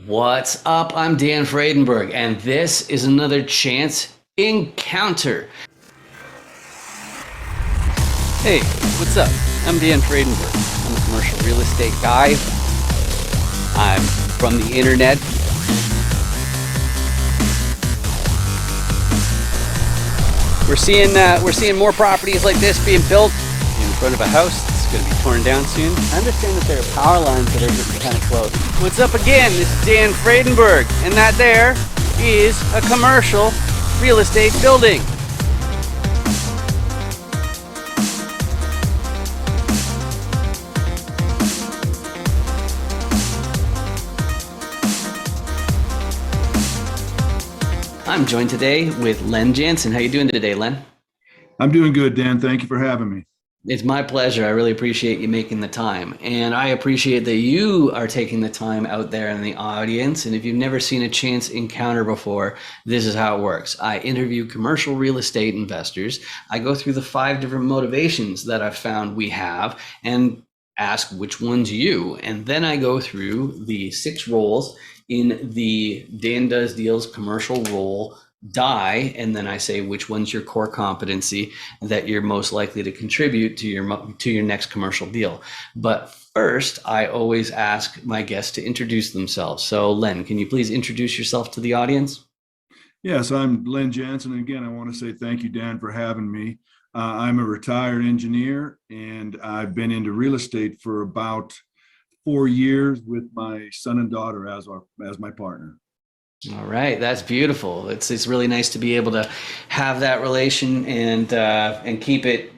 What's up? I'm Dan Fredenberg, and this is another Chance Encounter. Hey, what's up? I'm Dan Fredenberg. I'm a commercial real estate guy. I'm from the internet. We're seeing more properties like this being built in front of a house. It's going to be torn down soon. I understand that there are power lines that are getting kind of close. What's up again? This is Dan Fredenberg, and that there is a commercial real estate building. I'm joined today with Len Janson. How you doing today, Len? I'm doing good, Dan. Thank you for having me. It's my pleasure. I really appreciate you making the time. And I appreciate that you are taking the time out there in the audience. And if you've never seen a Chance Encounter before, this is how it works. I interview commercial real estate investors. I go through the 5 different motivations that I've found we have and ask which one's you. And then I go through the 6 roles in the DanDoesDeals commercial role die, and then I say which one's your core competency that you're most likely to contribute to your next commercial deal. But first, I always ask my guests to introduce themselves. So Len, can you please introduce yourself to the audience? Yes, I'm Len Janson. And again, I want to say thank you, Dan, for having me. I'm a retired engineer, and I've been into real estate for about 4 years with my son and daughter as my partner. All right, that's beautiful. It's really nice to be able to have that relation and keep it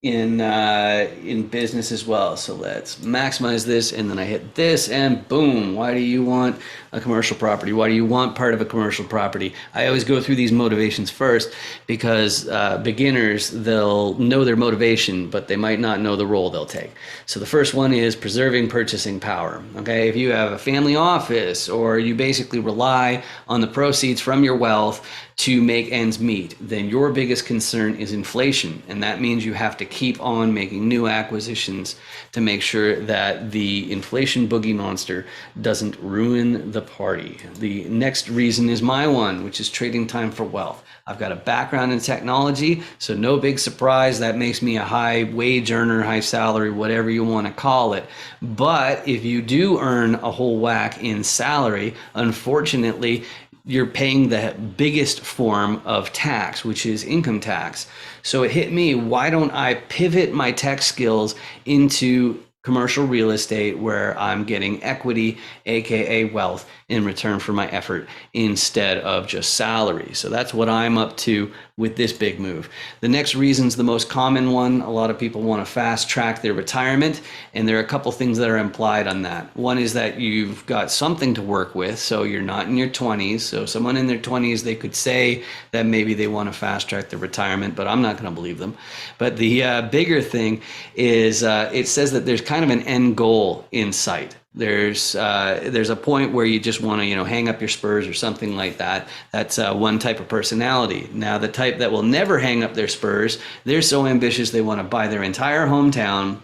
in business as well. So let's maximize this, and then I hit this, and boom. Why do you want a commercial property? Why do you want part of a commercial property? I always go through these motivations first because beginners, they'll know their motivation, but they might not know the role they'll take. So the first one is preserving purchasing power. Okay, if you have a family office or you basically rely on the proceeds from your wealth to make ends meet, then your biggest concern is inflation. And that means you have to keep on making new acquisitions to make sure that the inflation boogie monster doesn't ruin the party. The next reason is my one, which is trading time for wealth. I've got a background in technology, so no big surprise. That makes me a high wage earner, high salary, whatever you want to call it. But if you do earn a whole whack in salary, unfortunately, you're paying the biggest form of tax, which is income tax. So it hit me, why don't I pivot my tech skills into commercial real estate where I'm getting equity, AKA wealth, in return for my effort instead of just salary. So that's what I'm up to with this big move. The next reason's the most common one. A lot of people want to fast track their retirement, and there are a couple things that are implied on that. One is that you've got something to work with, so you're not in your 20s. So someone in their 20s, they could say that maybe they want to fast track their retirement, but I'm not going to believe them. But the bigger thing is it says that there's kind of an end goal in sight. There's a point where you just want to, hang up your spurs or something like that. That's one type of personality. Now, the type that will never hang up their spurs, they're so ambitious they want to buy their entire hometown.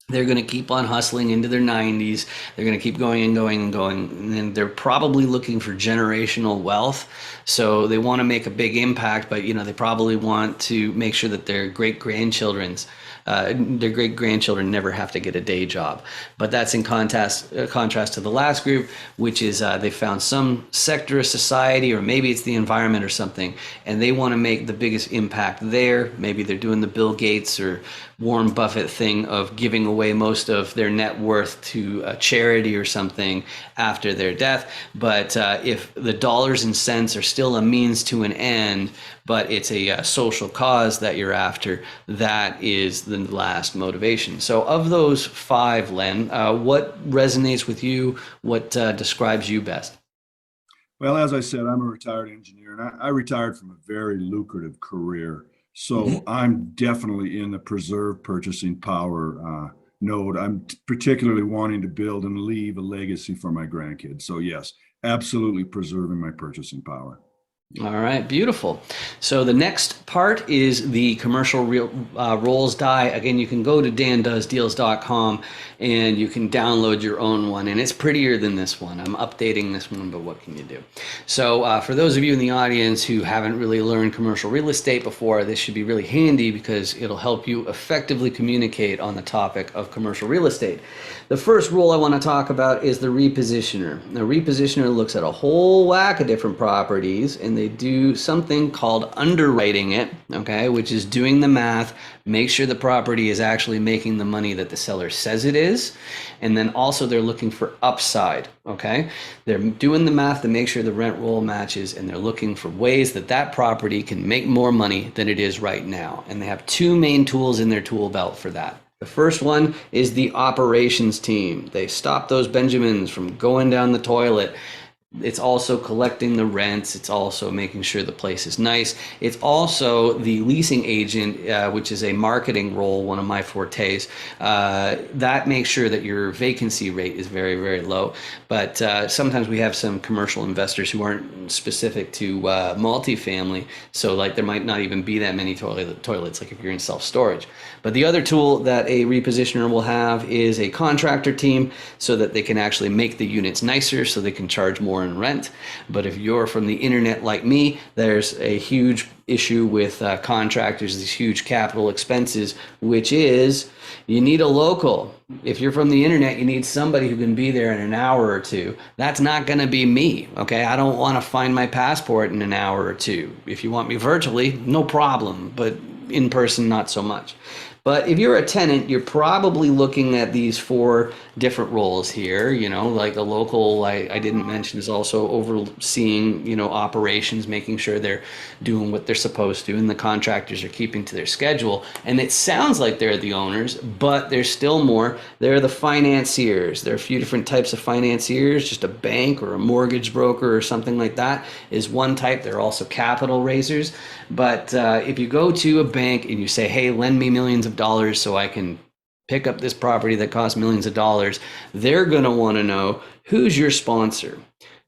They're going to keep on hustling into their 90s. They're going to keep going and going and going. And they're probably looking for generational wealth. So they want to make a big impact, but they probably want to make sure that their great-grandchildren never have to get a day job. But that's in contrast to the last group, which is they found some sector of society, or maybe it's the environment or something, and they want to make the biggest impact there. Maybe they're doing the Bill Gates or Warren Buffett thing of giving away most of their net worth to a charity or something after their death. But if the dollars and cents are still a means to an end, but it's a social cause that you're after, that is the last motivation. So of those 5, Len, what resonates with you? What describes you best? Well, as I said, I'm a retired engineer, and I retired from a very lucrative career. So I'm definitely in the preserve purchasing power node. I'm particularly wanting to build and leave a legacy for my grandkids. So yes, absolutely preserving my purchasing power. All right, beautiful. So the next part is the commercial rolls die. Again, you can go to DanDoesDeals.com and you can download your own one, and it's prettier than this one. I'm updating this one, but what can you do? So for those of you in the audience who haven't really learned commercial real estate before, this should be really handy because it'll help you effectively communicate on the topic of commercial real estate. The first rule I want to talk about is the repositioner. The repositioner looks at a whole whack of different properties, and they do something called underwriting it, okay, which is doing the math, make sure the property is actually making the money that the seller says it is, and then also they're looking for upside, okay? They're doing the math to make sure the rent roll matches, and they're looking for ways that that property can make more money than it is right now. And they have two main tools in their tool belt for that. The first one is the operations team. They stop those Benjamins from going down the toilet. It's also collecting the rents. It's also making sure the place is nice. It's also the leasing agent, which is a marketing role, one of my fortes. That makes sure that your vacancy rate is very, very low. But sometimes we have some commercial investors who aren't specific to multifamily. So like there might not even be that many toilets, like if you're in self-storage. But the other tool that a repositioner will have is a contractor team so that they can actually make the units nicer so they can charge more in rent. But if you're from the internet like me, there's a huge issue with contractors, these huge capital expenses, which is you need a local. If you're from the internet, you need somebody who can be there in an hour or two. That's not going to be me, okay? I don't want to find my passport in an hour or two. If you want me virtually, no problem, but in person, not so much. But if you're a tenant, you're probably looking at these four different roles here. You know, like the local, I didn't mention, is also overseeing, you know, operations, making sure they're doing what they're supposed to, and the contractors are keeping to their schedule. And it sounds like they're the owners, but there's still more. They're the financiers. There are a few different types of financiers. Just a bank or a mortgage broker or something like that is one type. They're also capital raisers. But if you go to a bank and you say, hey, lend me millions of dollars so I can pick up this property that costs millions of dollars, they're going to want to know, who's your sponsor?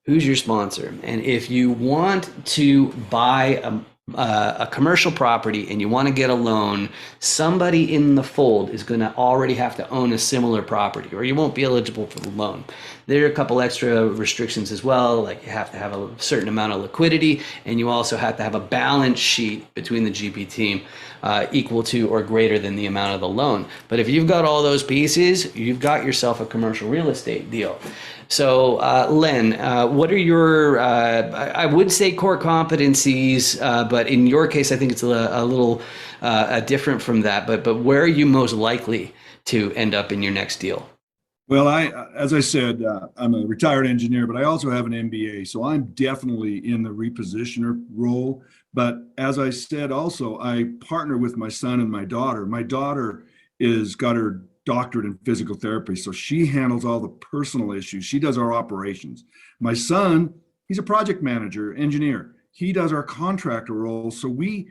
Who's your sponsor? And if you want to buy a commercial property and you want to get a loan, somebody in the fold is going to already have to own a similar property, or you won't be eligible for the loan. There are a couple extra restrictions as well, like you have to have a certain amount of liquidity, and you also have to have a balance sheet between the GP team equal to or greater than the amount of the loan. But if you've got all those pieces, you've got yourself a commercial real estate deal. So Len, what are your, I would say core competencies, but in your case, I think it's a little different from that, but where are you most likely to end up in your next deal? Well, as I said, I'm a retired engineer, but I also have an MBA. So I'm definitely in the repositioner role. But as I said, also, I partner with my son and my daughter. My daughter is got her doctorate in physical therapy. So she handles all the personal issues. She does our operations. My son, he's a project manager, engineer. He does our contractor role. So we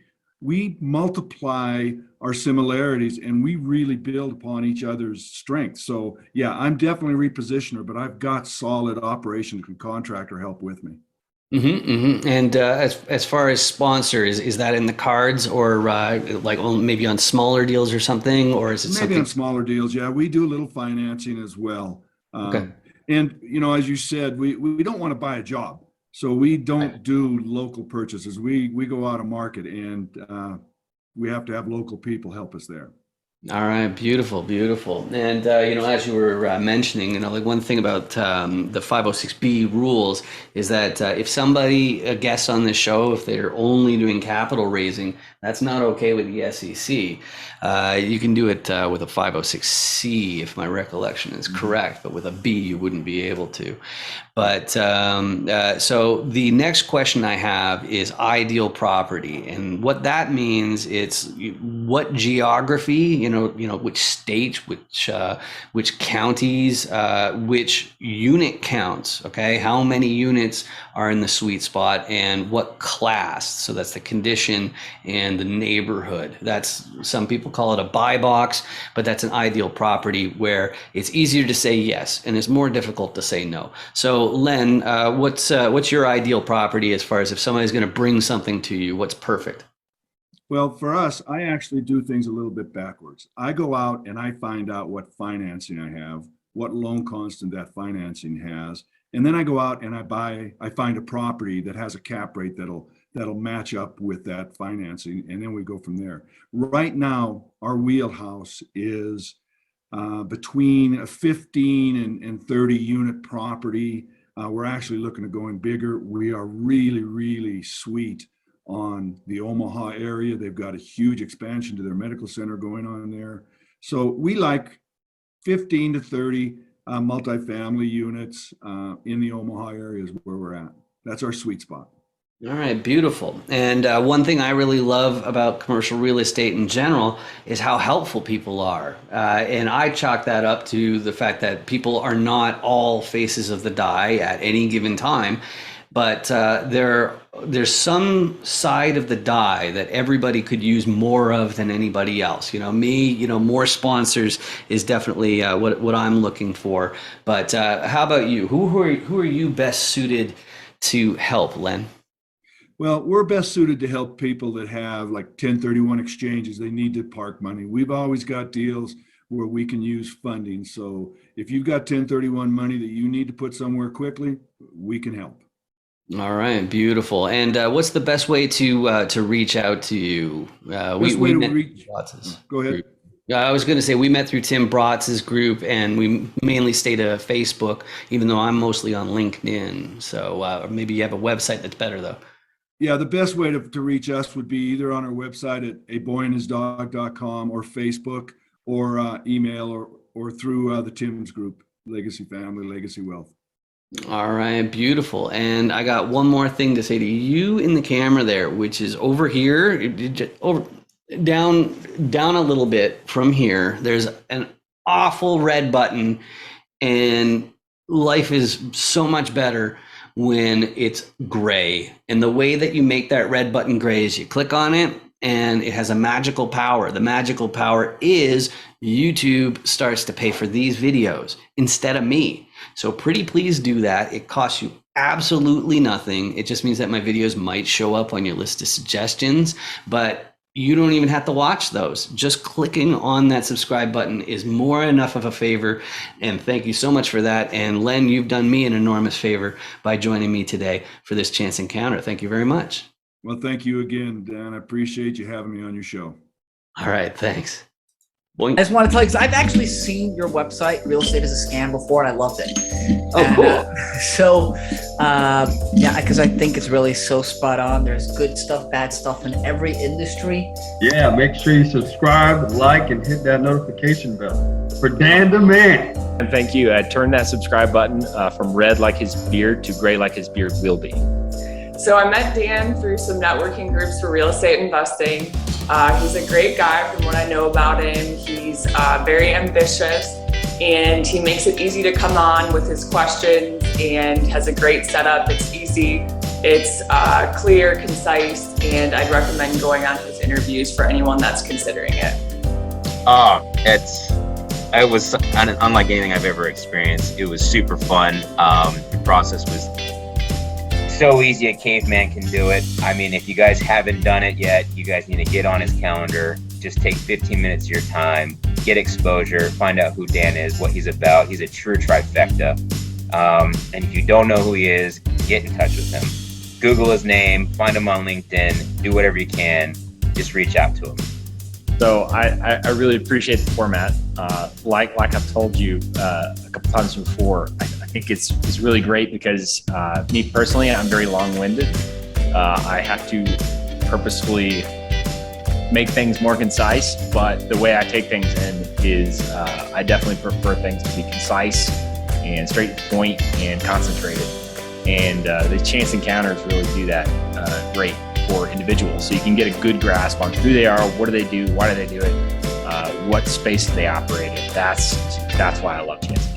multiply our similarities and we really build upon each other's strengths. So yeah, I'm definitely a repositioner, but I've got solid operations and contractor help with me. And as far as sponsors, is that in the cards, or like maybe on smaller deals or something, or is it Maybe something? on smaller deals, yeah, we do a little financing as well. Okay. And you know, as you said, we don't want to buy a job, so we don't do local purchases. We go out of market, and we have to have local people help us there. All right, beautiful, beautiful. And you know, as you were mentioning, you know, like one thing about the 506B rules is that if somebody, a guest on this show, if they're only doing capital raising, that's not okay with the SEC. You can do it with a 506C, if my recollection is correct, but with a B, you wouldn't be able to. But so the next question I have is ideal property, and what that means, it's what geography, you know, which states, which counties, which unit counts. Okay, how many units are in the sweet spot, and what class? So that's the condition and the neighborhood. That's, some people call it a buy box, but that's an ideal property where it's easier to say yes and it's more difficult to say no. So Len, what's your ideal property as far as if somebody's going to bring something to you? What's perfect? Well, for us, I actually do things a little bit backwards. I go out and I find out what financing I have, what loan constant that financing has, and then I go out and I find a property that has a cap rate that'll match up with that financing, and then we go from there. Right now, our wheelhouse is between a 15 and 30 unit property. We're actually looking at going bigger. We are really, really sweet on the Omaha area. They've got a huge expansion to their medical center going on there. So we like 15 to 30 multifamily units in the Omaha area is where we're at. That's our sweet spot. All right, beautiful. And one thing I really love about commercial real estate in general is how helpful people are. And I chalk that up to the fact that people are not all faces of the die at any given time, but there's some side of the die that everybody could use more of than anybody else. More sponsors is definitely what I'm looking for. But how about you? Who are you best suited to help, Len? Well, we're best suited to help people that have like 1031 exchanges. They need to park money. We've always got deals where we can use funding. So if you've got 1031 money that you need to put somewhere quickly, we can help. All right, beautiful. And what's the best way to reach out to you? Go ahead. I was going to say we met through Tim Brotz's group, and we mainly stayed to Facebook, even though I'm mostly on LinkedIn. So maybe you have a website that's better, though. Yeah, the best way to reach us would be either on our website at aboyandhisdog.com or Facebook, or email, or through the Tim's group, Legacy Family, Legacy Wealth. All right, beautiful. And I got one more thing to say to you in the camera there, which is over here, down a little bit from here. There's an awful red button, and life is so much better when it's gray. And the way that you make that red button gray is you click on it, and it has a magical power. The magical power is YouTube starts to pay for these videos instead of me. So pretty please do that. It costs you absolutely nothing. It just means that my videos might show up on your list of suggestions, but you don't even have to watch those. Just clicking on that subscribe button is more enough of a favor. And thank you so much for that. And Len, you've done me an enormous favor by joining me today for this chance encounter. Thank you very much. Well, thank you again, Dan. I appreciate you having me on your show. All right, thanks. I just want to tell you, because I've actually seen your website, Real Estate is a Scam, before, and I loved it. Oh, cool. Yeah, because I think it's really so spot on. There's good stuff, bad stuff in every industry. Yeah, make sure you subscribe, like, and hit that notification bell. For Dan the Man. And thank you. Turn that subscribe button from red like his beard to gray like his beard will be. So I met Dan through some networking groups for real estate investing. He's a great guy from what I know about him. He's very ambitious, and he makes it easy to come on with his questions, and has a great setup. It's easy, it's clear, concise, and I'd recommend going on his interviews for anyone that's considering it. It was unlike anything I've ever experienced. It was super fun. The process was so easy a caveman can do it. I mean, if you guys haven't done it yet, you guys need to get on his calendar. Just take 15 minutes of your time, get exposure, find out who Dan is, what he's about. He's a true trifecta. And if you don't know who he is, get in touch with him. Google his name, find him on LinkedIn, do whatever you can. Just reach out to him. So I really appreciate the format. Like I've told you a couple times before, I think it's really great because me personally, I'm very long-winded. I have to purposefully make things more concise, but the way I take things in is I definitely prefer things to be concise and straight to the point and concentrated. And the chance encounters really do that great for individuals. So you can get a good grasp on who they are, what do they do, why do they do it, what space do they operate in. That's why I love chance encounters.